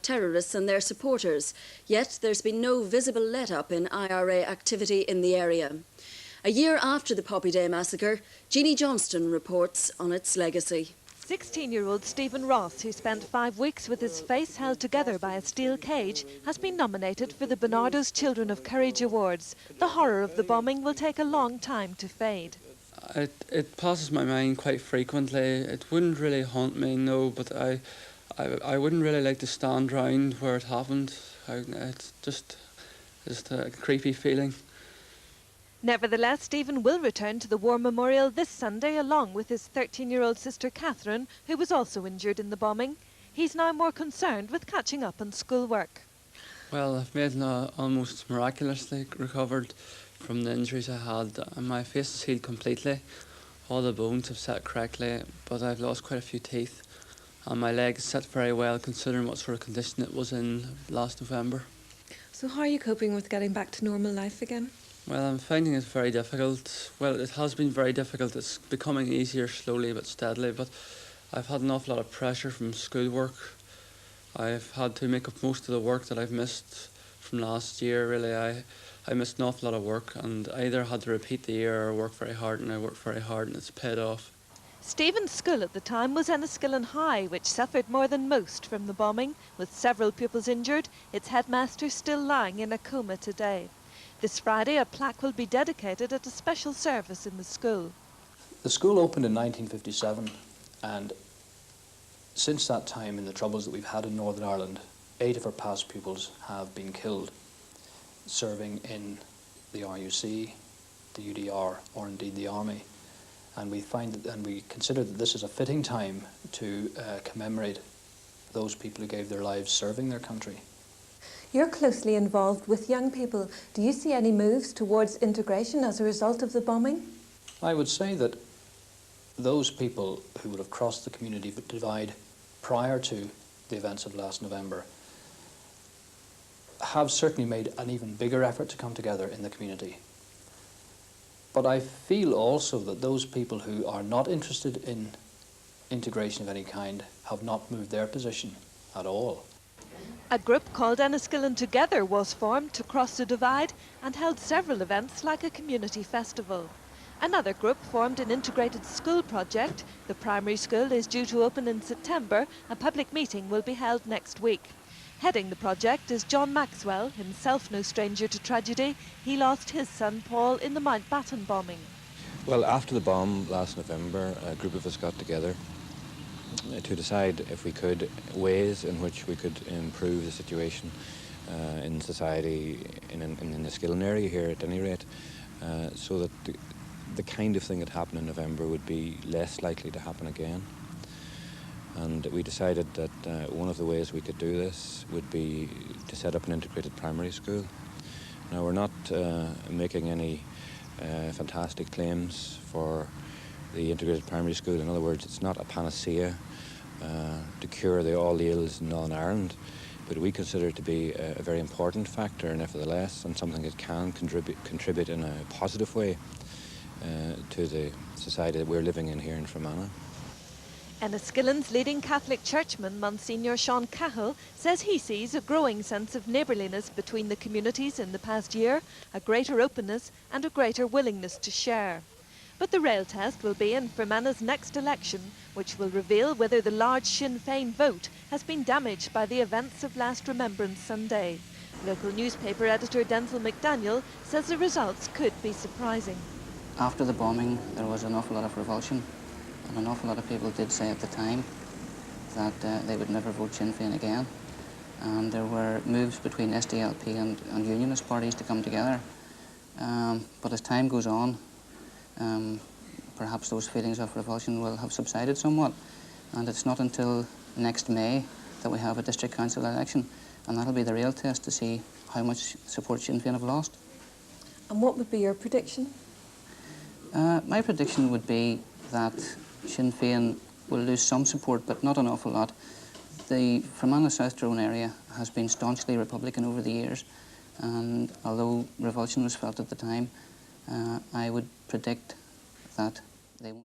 terrorists and their supporters, yet there's been no visible let-up in IRA activity in the area. A year after the Poppy Day massacre, Jeannie Johnston reports on its legacy. 16-year-old Stephen Ross, who spent 5 weeks with his face held together by a steel cage, has been nominated for the Bernardo's Children of Courage Awards. The horror of the bombing will take a long time to fade. It passes my mind quite frequently. It wouldn't really haunt me, no, but I wouldn't really like to stand round where it happened. It's just a creepy feeling. Nevertheless, Stephen will return to the War Memorial this Sunday along with his 13-year-old sister Catherine, who was also injured in the bombing. He's now more concerned with catching up on schoolwork. Well, I've made almost miraculously recovered from the injuries I had. My face is healed completely. All the bones have set correctly, but I've lost quite a few teeth. And my leg is set very well considering what sort of condition it was in last November. So how are you coping with getting back to normal life again? Well, I'm finding it very difficult. Well, it has been very difficult. It's becoming easier slowly but steadily, but I've had an awful lot of pressure from schoolwork. I've had to make up most of the work that I've missed from last year, really. I missed an awful lot of work and I either had to repeat the year or work very hard, and I worked very hard and it's paid off. Stephen's school at the time was Enniskillen High, which suffered more than most from the bombing. With several pupils injured, its headmaster still lying in a coma today. This Friday, a plaque will be dedicated at a special service in the school. The school opened in 1957, and since that time, in the troubles that we've had in Northern Ireland, 8 of our past pupils have been killed serving in the RUC, the UDR, or indeed the Army. And we consider that this is a fitting time to commemorate those people who gave their lives serving their country. You're closely involved with young people. Do you see any moves towards integration as a result of the bombing? I would say that those people who would have crossed the community divide prior to the events of last November have certainly made an even bigger effort to come together in the community. But I feel also that those people who are not interested in integration of any kind have not moved their position at all. A group called Enniskillen Together was formed to cross the divide and held several events like a community festival. Another group formed an integrated school project. The primary school is due to open in September. A public meeting will be held next week. Heading the project is John Maxwell, himself no stranger to tragedy. He lost his son Paul in the Mountbatten bombing. Well, after the bomb last November, a group of us got together to decide if we could, ways in which we could improve the situation in society, in the Enniskillen area here at any rate, so that the kind of thing that happened in November would be less likely to happen again. And we decided that one of the ways we could do this would be to set up an integrated primary school. Now, we're not making any fantastic claims for the integrated primary school. In other words, it's not a panacea to cure all the ills in Northern Ireland, but we consider it to be a very important factor, nevertheless, and something that can contribute in a positive way to the society that we're living in here in Fermanagh. Enniskillen's leading Catholic churchman, Monsignor Sean Cahill, says he sees a growing sense of neighbourliness between the communities in the past year, a greater openness and a greater willingness to share. But the real test will be in Fermanagh's next election, which will reveal whether the large Sinn Féin vote has been damaged by the events of last Remembrance Sunday. Local newspaper editor Denzel McDaniel says the results could be surprising. After the bombing, there was an awful lot of revulsion, and an awful lot of people did say at the time that they would never vote Sinn Féin again. And there were moves between SDLP and unionist parties to come together. But as time goes on, perhaps those feelings of revulsion will have subsided somewhat. And it's not until next May that we have a district council election, and that'll be the real test to see how much support Sinn Féin have lost. And what would be your prediction? My prediction would be that Sinn Féin will lose some support, but not an awful lot. The Fermanagh South Tyrone area has been staunchly Republican over the years, and although revulsion was felt at the time, I would predict that they won't.